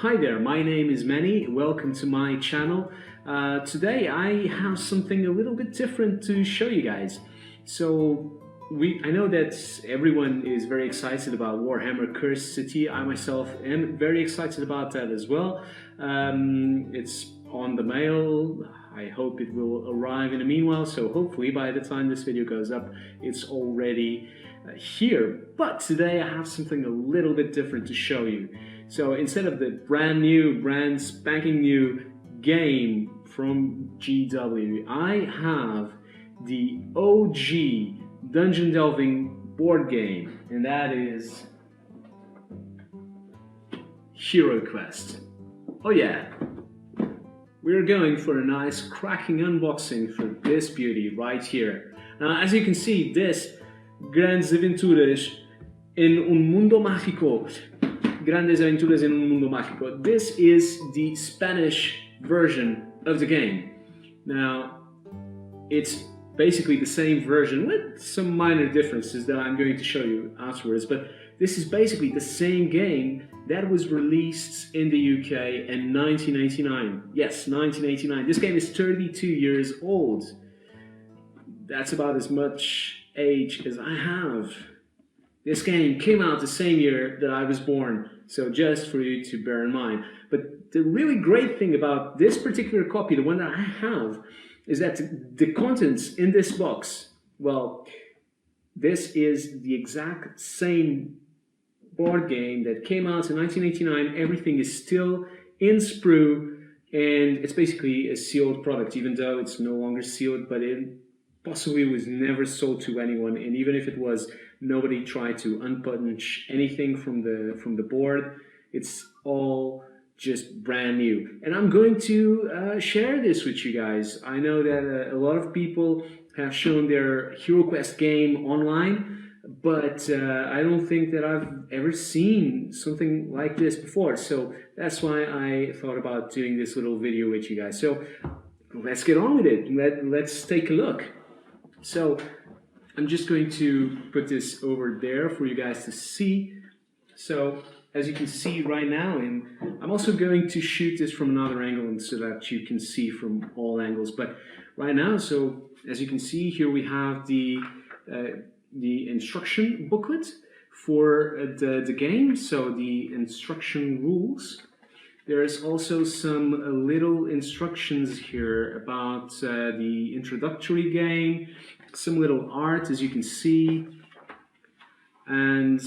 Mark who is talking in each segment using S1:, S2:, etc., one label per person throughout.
S1: Hi there, my name is Manny. Welcome to my channel. Today I have something a little bit different to show you guys. I know that everyone is very excited about Warhammer Cursed City. I myself am very excited about that as well. It's on the mail. I hope it will arrive in the meanwhile, so hopefully by the time this video goes up, it's already here. But today I have something a little bit different to show you. So instead of the brand spanking new game from GW, I have the OG dungeon delving board game, and that is Heroquest. Oh yeah, we're going for a nice cracking unboxing for this beauty right here. Now, as you can see, this Grandes Aventuras en un Mundo Mágico. Grandes Aventuras en un Mundo Mágico. This is the Spanish version of the game. Now, it's basically the same version with some minor differences that I'm going to show you afterwards, but this is basically the same game that was released in the UK in 1989. Yes, 1989. This game is 32 years old. That's about as much age as I have. This game came out the same year that I was born, so just for you to bear in mind. But the really great thing about this particular copy, the one that I have, is that the contents in this box, well, this is the exact same board game that came out in 1989. Everything is still in sprue, and it's basically a sealed product, even though it's no longer sealed, but it possibly was never sold to anyone, and even if it was, nobody tried to unpunch anything from the board. It's all just brand new, and I'm going to share this with you guys. I know that a lot of people have shown their Heroquest game online, but I don't think that I've ever seen something like this before, so that's why I thought about doing this little video with you guys. So let's get on with it. Let's take a look. So I'm just going to put this over there for you guys to see. So as you can see right now, and I'm also going to shoot this from another angle so that you can see from all angles. But right now, so as you can see here, we have the instruction booklet for the game. So the instruction rules. There's also some little instructions here about the introductory game, some little art, as you can see, and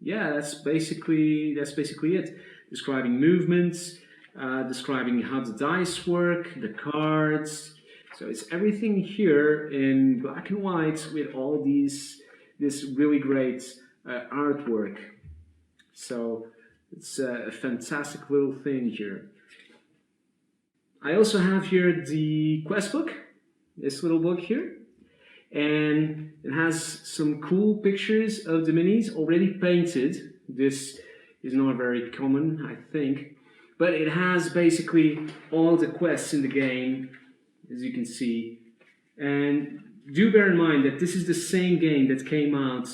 S1: yeah, that's basically it. Describing movements, describing how the dice work, the cards. So it's everything here in black and white with all this really great artwork. So it's a fantastic little thing here. I also have here the quest book, this little book here, and it has some cool pictures of the minis already painted. This is not very common, I think, but it has basically all the quests in the game, as you can see. And do bear in mind that this is the same game that came out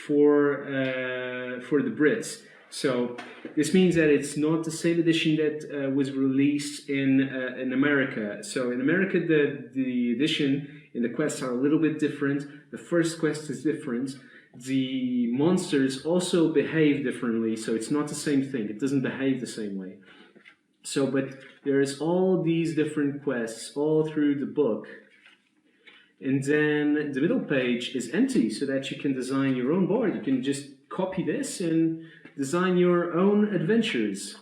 S1: for the Brits. So this means that it's not the same edition that was released in America. So in America, the edition in the quests are a little bit different. The first quest is different. The monsters also behave differently, so it's not the same thing. It doesn't behave the same way. So, but there's all these different quests all through the book. And then the middle page is empty, so that you can design your own board. You can just copy this and design your own adventures.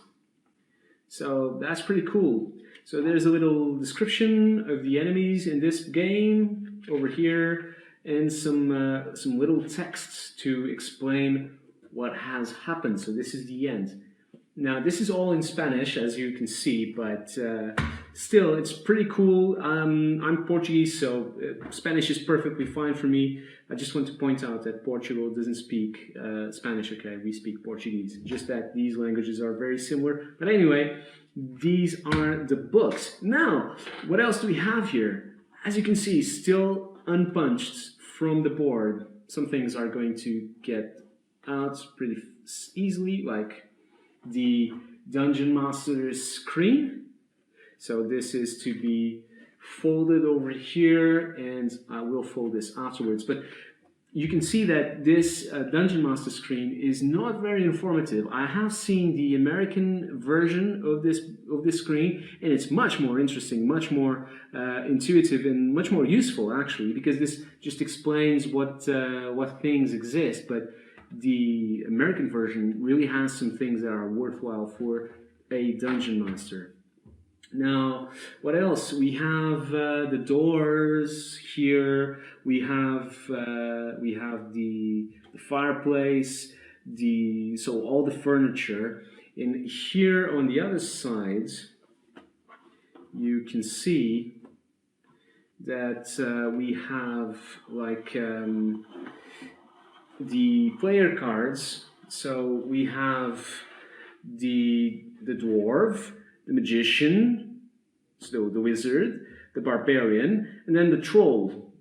S1: So that's pretty cool. So there's a little description of the enemies in this game over here, and some little texts to explain what has happened. So this is the end. Now this is all in Spanish, as you can see, but still it's pretty cool. I'm Portuguese, so Spanish is perfectly fine for me. I just want to point out that Portugal doesn't speak Spanish, okay? We speak Portuguese. Just that these languages are very similar. But anyway, these are the books. Now, what else do we have here? As you can see, still unpunched from the board. Some things are going to get out pretty easily, like the Dungeon Master's screen. So this is to be folded over here, and I will fold this afterwards. But you can see that this Dungeon Master screen is not very informative. I have seen the American version of this screen, and it's much more interesting, much more intuitive, and much more useful actually, because this just explains what things exist. But the American version really has some things that are worthwhile for a Dungeon Master. Now, what else? We have the doors here. We have the fireplace. So all the furniture. And here on the other side, you can see that we have like the player cards. So we have the dwarf, the magician, so the wizard, the barbarian, and then the troll.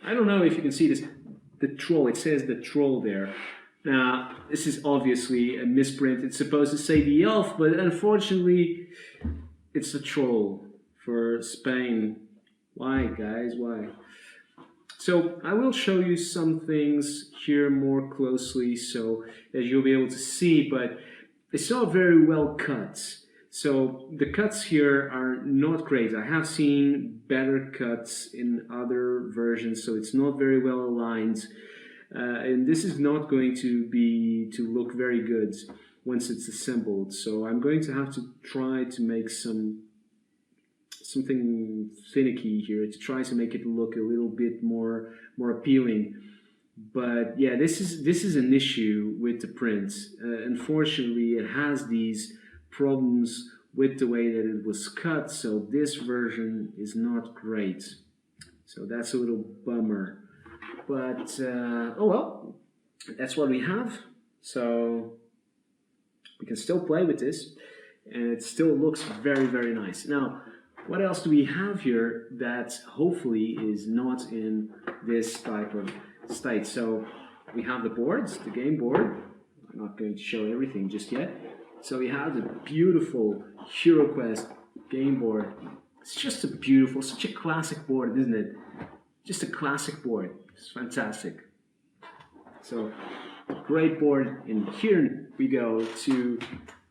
S1: I don't know if you can see this. The troll, it says the troll there. Now, this is obviously a misprint. It's supposed to say the elf, but unfortunately, it's the troll for Spain. Why, guys? Why? So I will show you some things here more closely so that you'll be able to see, but it's all very well cut. So the cuts here are not great. I have seen better cuts in other versions, so it's not very well aligned. And this is not going to look very good once it's assembled. So I'm going to have to try to make something finicky here to try to make it look a little bit more appealing. But yeah, this is an issue with the print. Unfortunately, it has these problems with the way that it was cut, so this version is not great. So that's a little bummer. But oh well, that's what we have. So we can still play with this, and it still looks very, very nice. Now, what else do we have here that hopefully is not in this type of state? So we have the boards, the game board. I'm not going to show everything just yet. So we have the beautiful Heroquest game board. It's just a beautiful, such a classic board, isn't it? Just a classic board. It's fantastic. So great board. And here we go to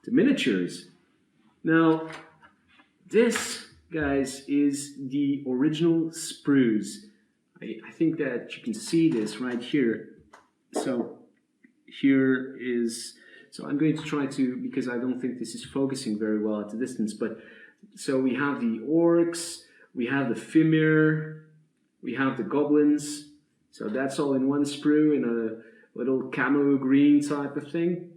S1: the miniatures. Now this, guys, is the original sprues. I think that you can see this right here. So here is, so I'm going to try to, because I don't think this is focusing very well at the distance, but so we have the orcs, we have the Fimir, we have the goblins. So that's all in one sprue in a little camo green type of thing.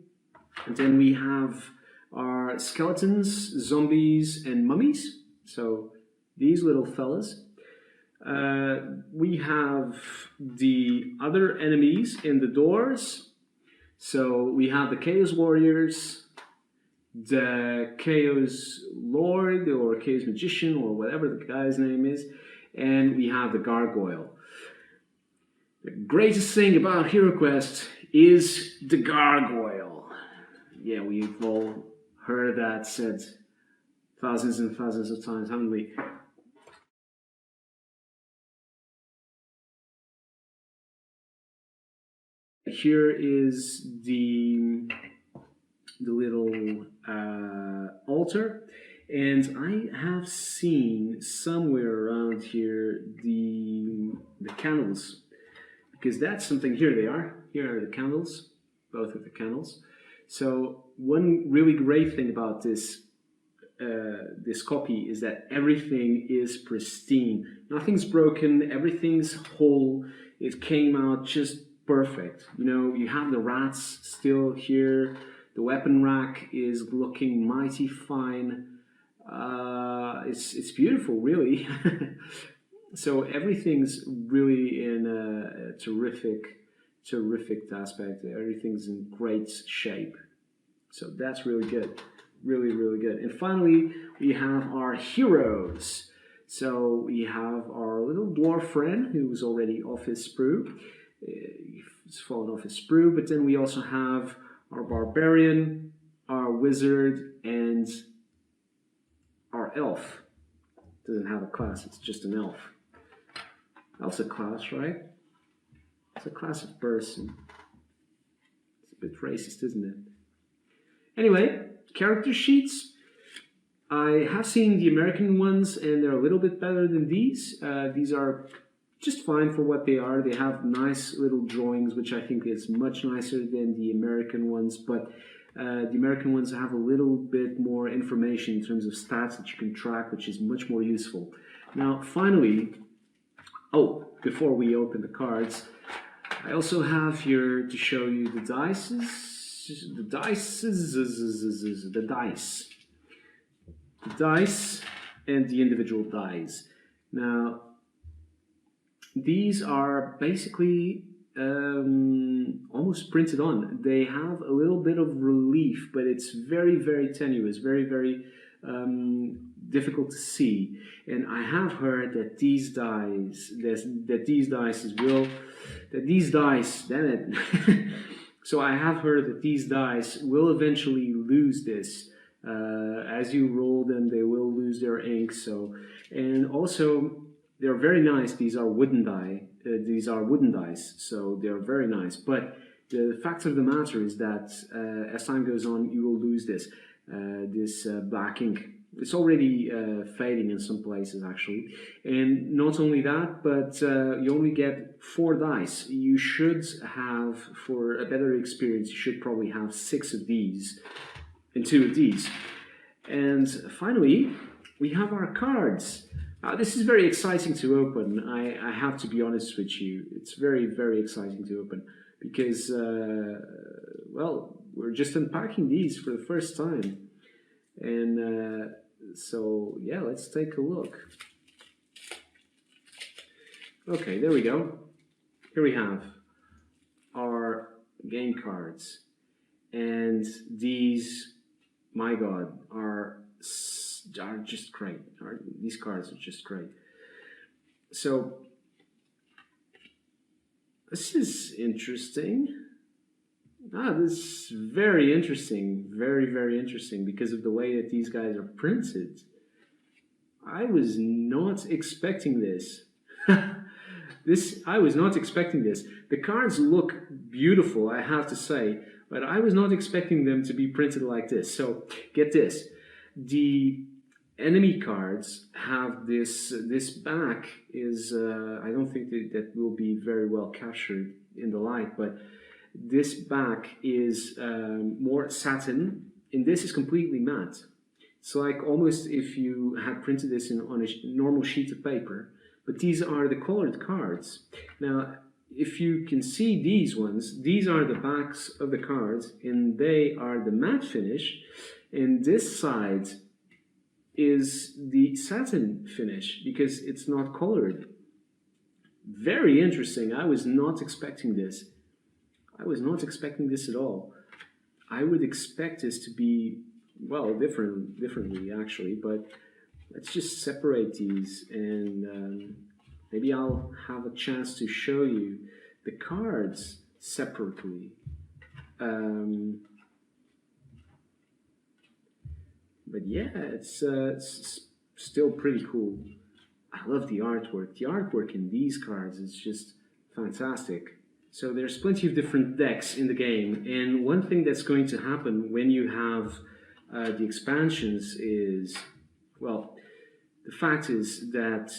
S1: And then we have our skeletons, zombies, and mummies. So these little fellas. We have the other enemies in the doors. So we have the Chaos Warriors, the Chaos Lord or Chaos Magician or whatever the guy's name is, and we have the Gargoyle. The greatest thing about Heroquest is the Gargoyle. Yeah, we've all heard that said thousands and thousands of times, haven't we? Here is the little altar, and I have seen somewhere around here the candles, because that's something. Here they are. Here are the candles, both of the candles. So one really great thing about this this copy is that everything is pristine. Nothing's broken. Everything's whole. It came out just perfect. You know, you have the rats still here. The weapon rack is looking mighty fine. It's beautiful, really. So everything's really in a terrific aspect. Everything's in great shape. So that's really good. Really, really good. And finally, we have our heroes. So we have our little dwarf friend who's already off his sprue. He's fallen off his sprue. But then we also have our barbarian, our wizard, and our elf. Doesn't have a class, it's just an elf. Elf's a class, right? It's a class of person. It's a bit racist, isn't it? Anyway, character sheets. I have seen the American ones, and they're a little bit better than these. These are just fine for what they are. They have nice little drawings, which I think is much nicer than the American ones, but the American ones have a little bit more information in terms of stats that you can track, which is much more useful. Now, finally, before we open the cards, I also have here to show you the dice, and the individual dice. Now, these are basically almost printed on. They have a little bit of relief, but it's very, very tenuous, very, very difficult to see. And I have heard that these dice, damn it. So I have heard that these dice will eventually lose this. As you roll them, they will lose their ink. So, and also they're very nice. These are wooden die. These are wooden dice, so they're very nice. But the fact of the matter is that as time goes on, you will lose this black ink. It's already fading in some places, actually. And not only that, but you only get 4 dice. You should have, for a better experience, you should probably have 6 of these and 2 of these. And finally, we have our cards. This is very exciting to open. I have to be honest with you. It's very, very exciting to open because, well, we're just unpacking these for the first time. And so, yeah, let's take a look. Okay, there we go. Here we have our game cards. And these, my God, are just great. These cards are just great. So, this is interesting. This is very interesting. Very, very interesting because of the way that these guys are printed. I was not expecting this. I was not expecting this. The cards look beautiful, I have to say, but I was not expecting them to be printed like this. So, get this. The enemy cards have this back is, I don't think that will be very well captured in the light, but this back is more satin, and this is completely matte. It's like almost if you had printed this on a normal sheet of paper, but these are the colored cards. Now, if you can see these ones, these are the backs of the cards, and they are the matte finish, and this side is the satin finish because it's not colored. Very interesting. I was not expecting this. I was not expecting this at all. I would expect this to be, well, differently actually, but let's just separate these and maybe I'll have a chance to show you the cards separately. But yeah, it's still pretty cool. I love the artwork. The artwork in these cards is just fantastic. So there's plenty of different decks in the game, and one thing that's going to happen when you have the expansions is, well, the fact is that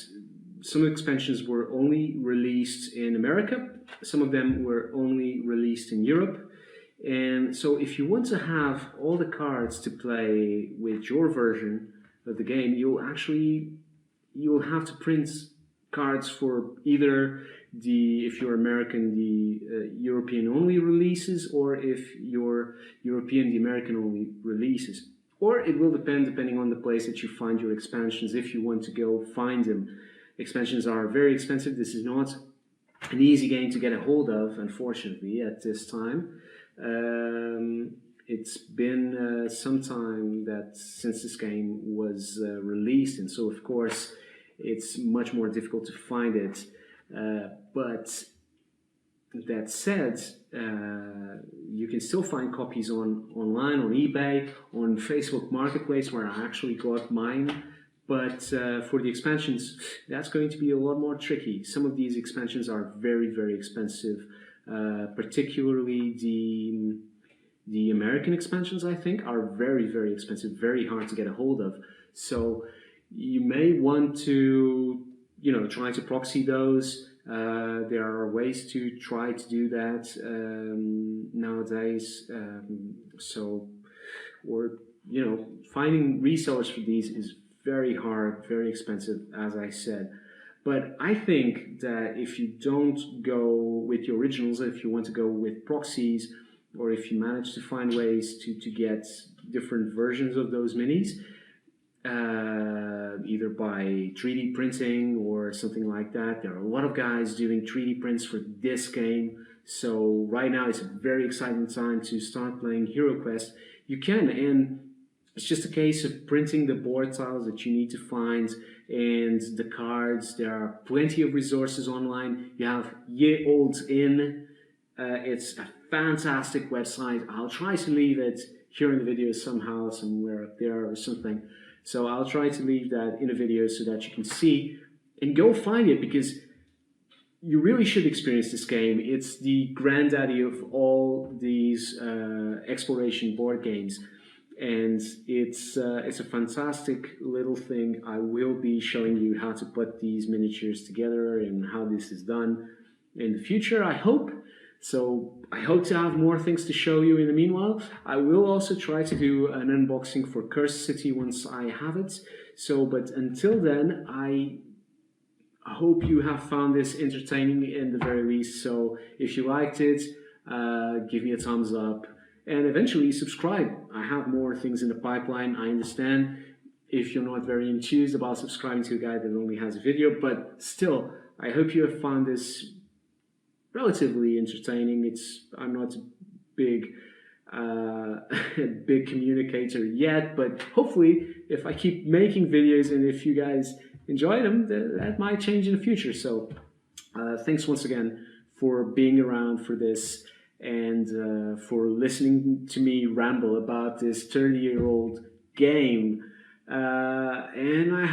S1: some expansions were only released in America, some of them were only released in Europe, and so if you want to have all the cards to play with your version of the game, you'll have to print cards for either if you're American, the European only releases, or if you're European, the American only releases. Or it will depending on the place that you find your expansions, if you want to go find them. Expansions are very expensive. This is not an easy game to get a hold of, unfortunately, at this time. It's been some time since this game was released, and so of course it's much more difficult to find it. But that said, you can still find copies online, on eBay, on Facebook Marketplace, where I actually got mine. But for the expansions, that's going to be a lot more tricky. Some of these expansions are very, very expensive, particularly the American expansions, I think, are very, very expensive, very hard to get a hold of. So you may want to, try to proxy those. There are ways to try to do that nowadays. Finding resellers for these is very hard, very expensive, as I said. But I think that if you don't go with the originals, if you want to go with proxies, or if you manage to find ways to get different versions of those minis, either by 3D printing or something like that. There are a lot of guys doing 3D prints for this game, so right now it's a very exciting time to start playing Heroquest. You can, and it's just a case of printing the board tiles that you need to find and the cards. There are plenty of resources online. You have Ye Olds In. It's a fantastic website. I'll try to leave it here in the video somehow, somewhere up there or something. So I'll try to leave that in a video so that you can see and go find it, because you really should experience this game. It's the granddaddy of all these exploration board games, and it's a fantastic little thing. I will be showing you how to put these miniatures together and how this is done in the future, I hope. So I hope to have more things to show you in the meanwhile. I will also try to do an unboxing for Cursed City once I have it. But until then, I hope you have found this entertaining in the very least. So if you liked it, give me a thumbs up and eventually subscribe. I have more things in the pipeline. I understand if you're not very enthused about subscribing to a guy that only has a video, but still, I hope you have found this relatively entertaining. I'm not a big big communicator yet, but hopefully if I keep making videos and if you guys enjoy them, that might change in the future. So thanks once again for being around for this and for listening to me ramble about this 30-year-old game. And I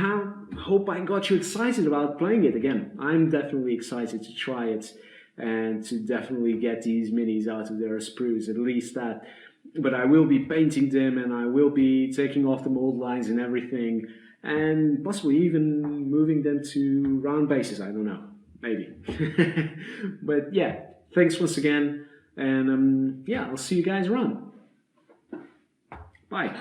S1: hope I got you excited about playing it again. I'm definitely excited to try it and to definitely get these minis out of their sprues, at least that. But I will be painting them, and I will be taking off the mold lines and everything, and possibly even moving them to round bases. I don't know, maybe. But yeah, thanks once again, and yeah, I'll see you guys around. Bye.